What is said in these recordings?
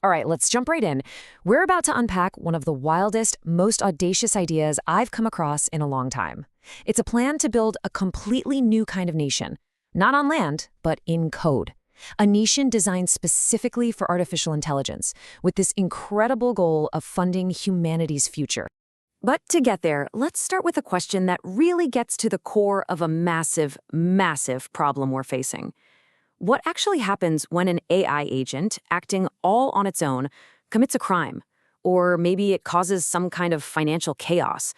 All right, let's jump right in. We're about to unpack one of the wildest, most audacious ideas I've come across in a long time. It's a plan to build a completely new kind of nation, not on land, but in code. A nation designed specifically for artificial intelligence, with this incredible goal of funding humanity's future. But to get there, let's start with a question that really gets to the core of a massive, massive problem we're facing. What actually happens when an AI agent, acting all on its own, commits a crime? Or maybe it causes some kind of financial chaos?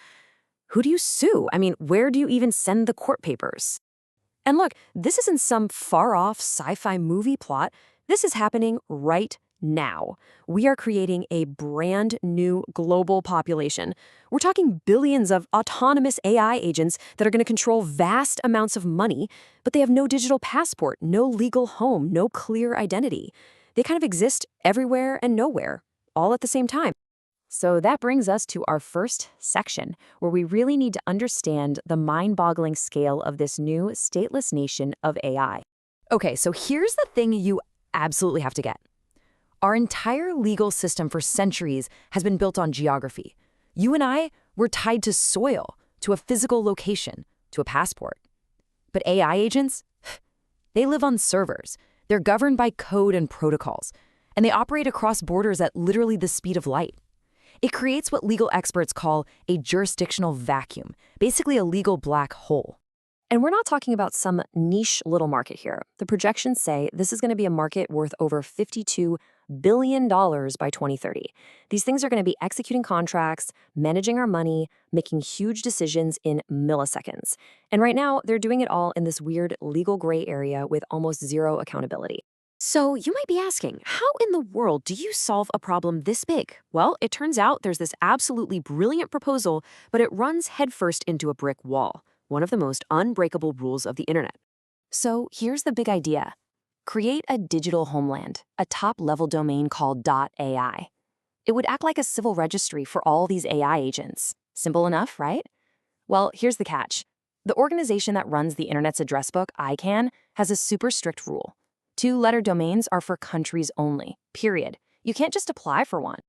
Who do you sue? I mean, where do you even send the court papers? And look, this isn't some far-off sci-fi movie plot. This is happening right now. We are creating a brand new global population. We're talking billions of autonomous AI agents that are going to control vast amounts of money, but they have no digital passport, no legal home, no clear identity. They kind of exist everywhere and nowhere, all at the same time. So that brings us to our first section, where we really need to understand the mind-boggling scale of this new stateless nation of AI. Okay, so here's the thing you absolutely have to get. Our entire legal system for centuries has been built on geography. You and I, we're tied to soil, to a physical location, to a passport. But AI agents, they live on servers. They're governed by code and protocols, and they operate across borders at literally the speed of light. It creates what legal experts call a jurisdictional vacuum, basically a legal black hole. And we're not talking about some niche little market here. The projections say this is going to be a market worth over $52 billion by 2030. These things are going to be executing contracts, managing our money, making huge decisions in milliseconds. And right now, they're doing it all in this weird legal gray area with almost zero accountability. So you might be asking, how in the world do you solve a problem this big? Well, it turns out there's this absolutely brilliant proposal, but it runs headfirst into a brick wall, one of the most unbreakable rules of the internet. So here's the big idea. Create a digital homeland, a top-level domain called .ai. It would act like a civil registry for all these AI agents. Simple enough, right? Well, here's the catch. The organization that runs the internet's address book, ICANN, has a super strict rule. Two-letter domains are for countries only, period. You can't just apply for one.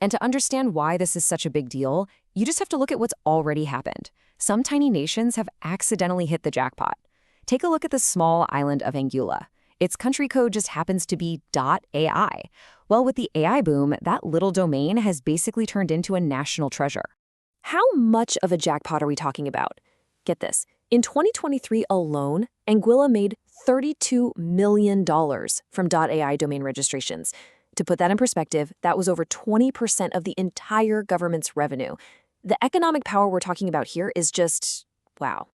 And to understand why this is such a big deal, you just have to look at what's already happened. Some tiny nations have accidentally hit the jackpot. Take a look at the small island of Anguilla. Its country code just happens to be .ai. Well, with the AI boom, that little domain has basically turned into a national treasure. How much of a jackpot are we talking about? Get this. In 2023 alone, Anguilla made $32 million from .ai domain registrations. To put that in perspective, that was over 20% of the entire government's revenue. The economic power we're talking about here is just, wow.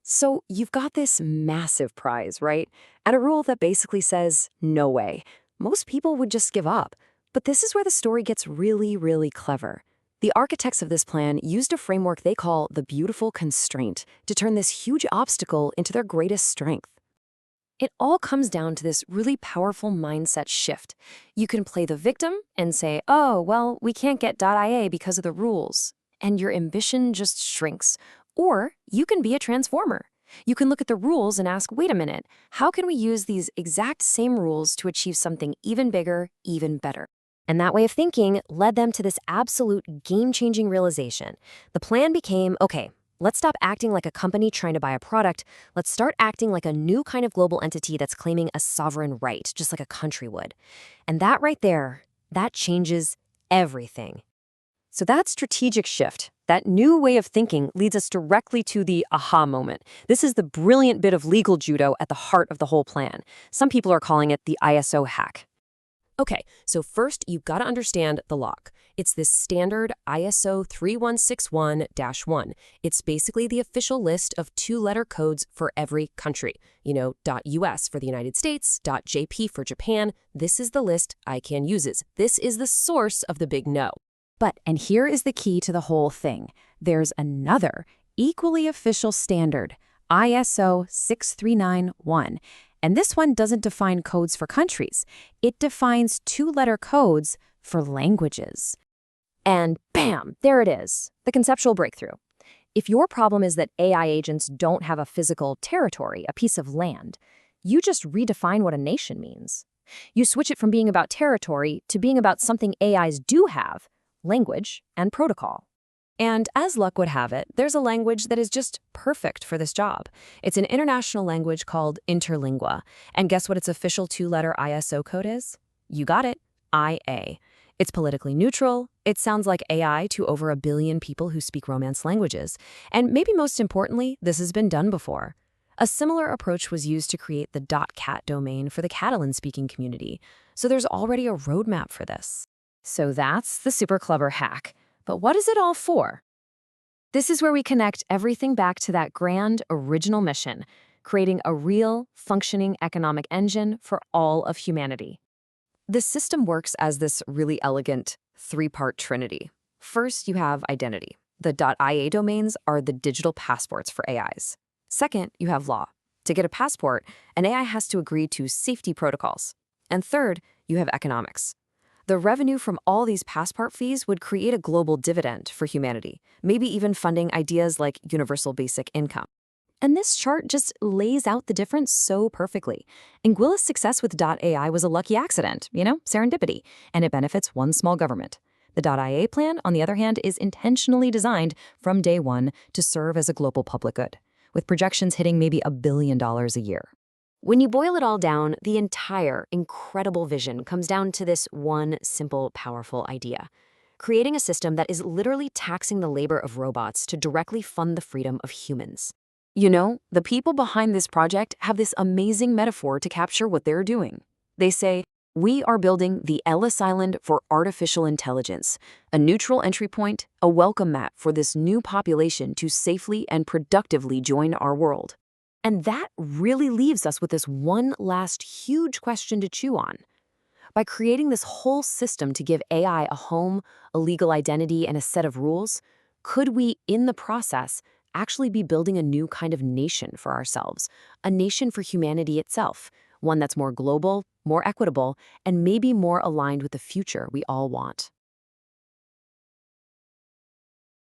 So you've got this massive prize, right? And a rule that basically says, no way. Most people would just give up. But this is where the story gets really, really clever. The architects of this plan used a framework they call the beautiful constraint to turn this huge obstacle into their greatest strength. It all comes down to this really powerful mindset shift. You can play the victim and say, oh, well, we can't get .ia because of the rules. And your ambition just shrinks. Or you can be a transformer. You can look at the rules and ask, wait a minute, how can we use these exact same rules to achieve something even bigger, even better? And that way of thinking led them to this absolute game-changing realization. The plan became, okay, let's stop acting like a company trying to buy a product. Let's start acting like a new kind of global entity that's claiming a sovereign right, just like a country would. And that right there, that changes everything. So that strategic shift, that new way of thinking leads us directly to the aha moment. This is the brilliant bit of legal judo at the heart of the whole plan. Some people are calling it the ISO hack. Okay, so first you've got to understand the lock. It's this standard ISO 3161-1. It's basically the official list of two-letter codes for every country. You know, .US for the United States, .jp for Japan. This is the list ICANN uses. This is the source of the big no. But, and here is the key to the whole thing, there's another, equally official standard, ISO 6391. And this one doesn't define codes for countries. It defines two-letter codes for languages. And bam, there it is, the conceptual breakthrough. If your problem is that AI agents don't have a physical territory, a piece of land, you just redefine what a nation means. You switch it from being about territory to being about something AIs do have: language and protocol. And as luck would have it, there's a language that is just perfect for this job. It's an international language called Interlingua. And guess what its official two-letter ISO code is? You got it, IA. It's politically neutral. It sounds like AI to over 1 billion people who speak Romance languages. And maybe most importantly, this has been done before. A similar approach was used to create the .cat domain for the Catalan-speaking community. So there's already a roadmap for this. So that's the super clever hack. But what is it all for? This is where we connect everything back to that grand original mission, creating a real, functioning economic engine for all of humanity. This system works as this really elegant three-part trinity. First, you have identity. The .ia domains are the digital passports for AIs. Second, you have law. To get a passport, an AI has to agree to safety protocols. And third, you have economics. The revenue from all these passport fees would create a global dividend for humanity, maybe even funding ideas like universal basic income. And this chart just lays out the difference so perfectly. Anguilla's success with .ai was a lucky accident, serendipity, and it benefits one small government. The .ia plan, on the other hand, is intentionally designed from day one to serve as a global public good, with projections hitting maybe $1 billion a year. When you boil it all down, the entire incredible vision comes down to this one simple, powerful idea: creating a system that is literally taxing the labor of robots to directly fund the freedom of humans. The people behind this project have this amazing metaphor to capture what they're doing. They say, "We are building the Ellis Island for artificial intelligence, a neutral entry point, a welcome mat for this new population to safely and productively join our world." And that really leaves us with this one last huge question to chew on. By creating this whole system to give AI a home, a legal identity, and a set of rules, could we, in the process, actually be building a new kind of nation for ourselves, a nation for humanity itself, one that's more global, more equitable, and maybe more aligned with the future we all want?